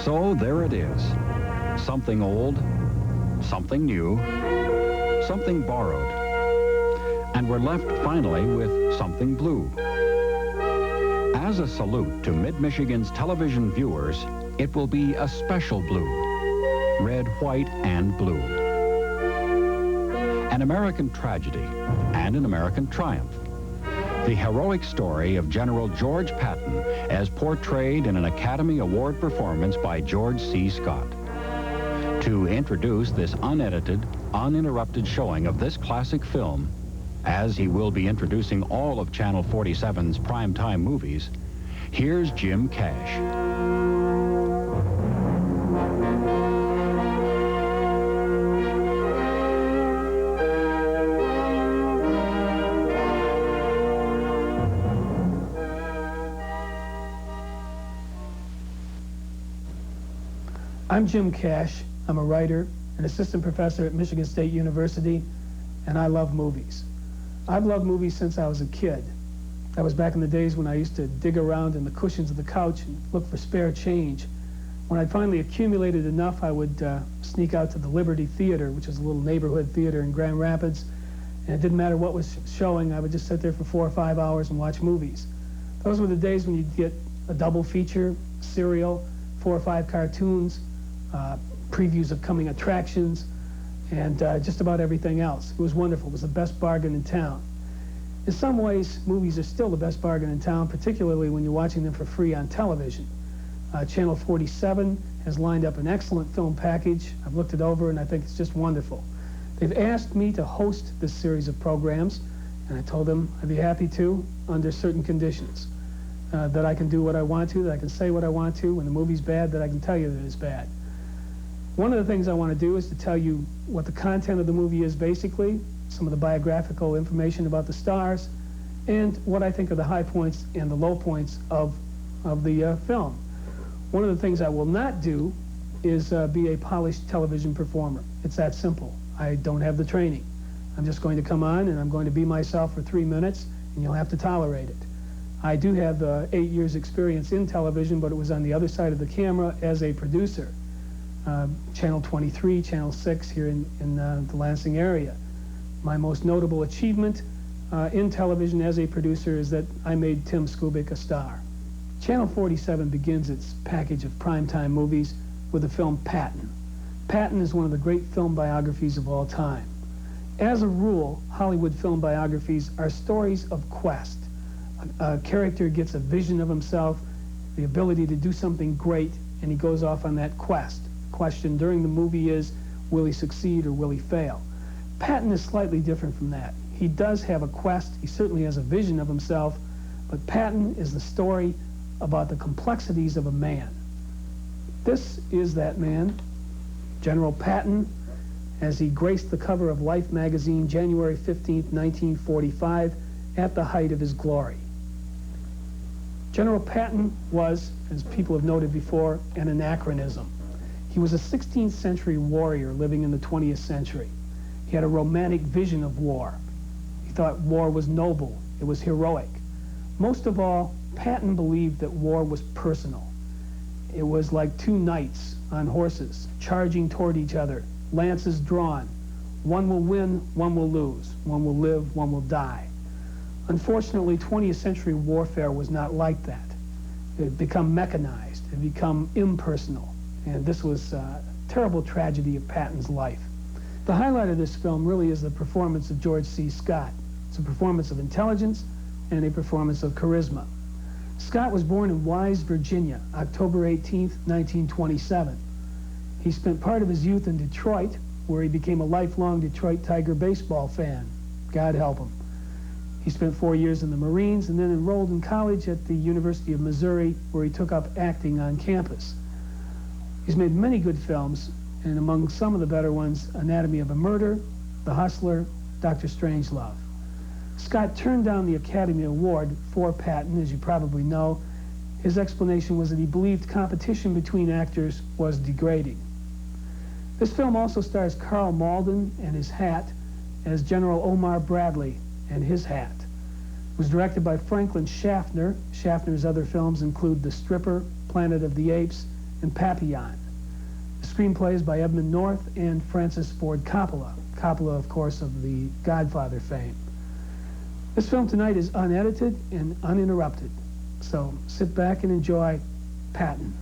So there it is. Something old, something new, something borrowed. And we're left finally with something blue. As a salute to Mid-Michigan's television viewers, it will be a special blue. Red, white, and blue. An American tragedy and an American triumph. The heroic story of General George Patton as portrayed in an Academy Award performance by George C. Scott. To introduce this unedited, uninterrupted showing of this classic film, as he will be introducing all of Channel 47's primetime movies, here's Jim Cash. I'm Jim Cash. I'm a writer, an assistant professor at Michigan State University, and I love movies. I've loved movies since I was a kid. That was back in the days when I used to dig around in the cushions of the couch and look for spare change. When I finally accumulated enough, I would sneak out to the Liberty Theater, which is a little neighborhood theater in Grand Rapids, and it didn't matter what was showing. I would just sit there for 4 or 5 hours and watch movies. Those were the days when you'd get a double feature, serial, 4 or 5 cartoons, previews of coming attractions, and just about everything else. It was wonderful. It was the best bargain in town. In some ways, movies are still the best bargain in town, particularly when you're watching them for free on television. Channel 47 has lined up an excellent film package. I've looked it over, and I think it's just wonderful. They've asked me to host this series of programs, and I told them I'd be happy to under certain conditions. That I can do what I want to, that I can say what I want to. When the movie's bad, that I can tell you that it's bad. One of the things I want to do is to tell you what the content of the movie is basically, some of the biographical information about the stars, and what I think are the high points and the low points of the film. One of the things I will not do is be a polished television performer. It's that simple. I don't have the training. I'm just going to come on and I'm going to be myself for 3 minutes, and you'll have to tolerate it. I do have 8 years experience in television, but it was on the other side of the camera as a producer. Channel 23, Channel 6 here in the Lansing area. My most notable achievement in television as a producer is that I made Tim Skubic a star. Channel 47 begins its package of primetime movies with the film Patton. Patton is one of the great film biographies of all time. As a rule, Hollywood film biographies are stories of quest. A character gets a vision of himself, the ability to do something great, and he goes off on that quest. The question during the movie is, will he succeed or will he fail? Patton is slightly different from that. He does have a quest, he certainly has a vision of himself, but Patton is the story about the complexities of a man. This is that man, General Patton, as he graced the cover of Life magazine January 15th, 1945, at the height of his glory. General Patton was, as people have noted before, an anachronism. He was a 16th century warrior living in the 20th century. He had a romantic vision of war. He thought war was noble, it was heroic. Most of all, Patton believed that war was personal. It was like two knights on horses, charging toward each other, lances drawn. One will win, one will lose. One will live, one will die. Unfortunately, 20th century warfare was not like that. It had become mechanized, it had become impersonal, and this was a terrible tragedy of Patton's life. The highlight of this film really is the performance of George C. Scott. It's a performance of intelligence and a performance of charisma. Scott was born in Wise, Virginia, October 18th, 1927. He spent part of his youth in Detroit, where he became a lifelong Detroit Tiger baseball fan. God help him. He spent 4 years in the Marines and then enrolled in college at the University of Missouri, where he took up acting on campus. He's made many good films, and among some of the better ones, Anatomy of a Murder, The Hustler, Dr. Strangelove. Scott turned down the Academy Award for Patton, as you probably know. His explanation was that he believed competition between actors was degrading. This film also stars Carl Malden and his hat as General Omar Bradley and his hat. It was directed by Franklin Schaffner. Schaffner's other films include The Stripper, Planet of the Apes, and Papillon. The screenplay is by Edmund North and Francis Ford Coppola. Coppola, of course, of the Godfather fame. This film tonight is unedited and uninterrupted. So sit back and enjoy Patton.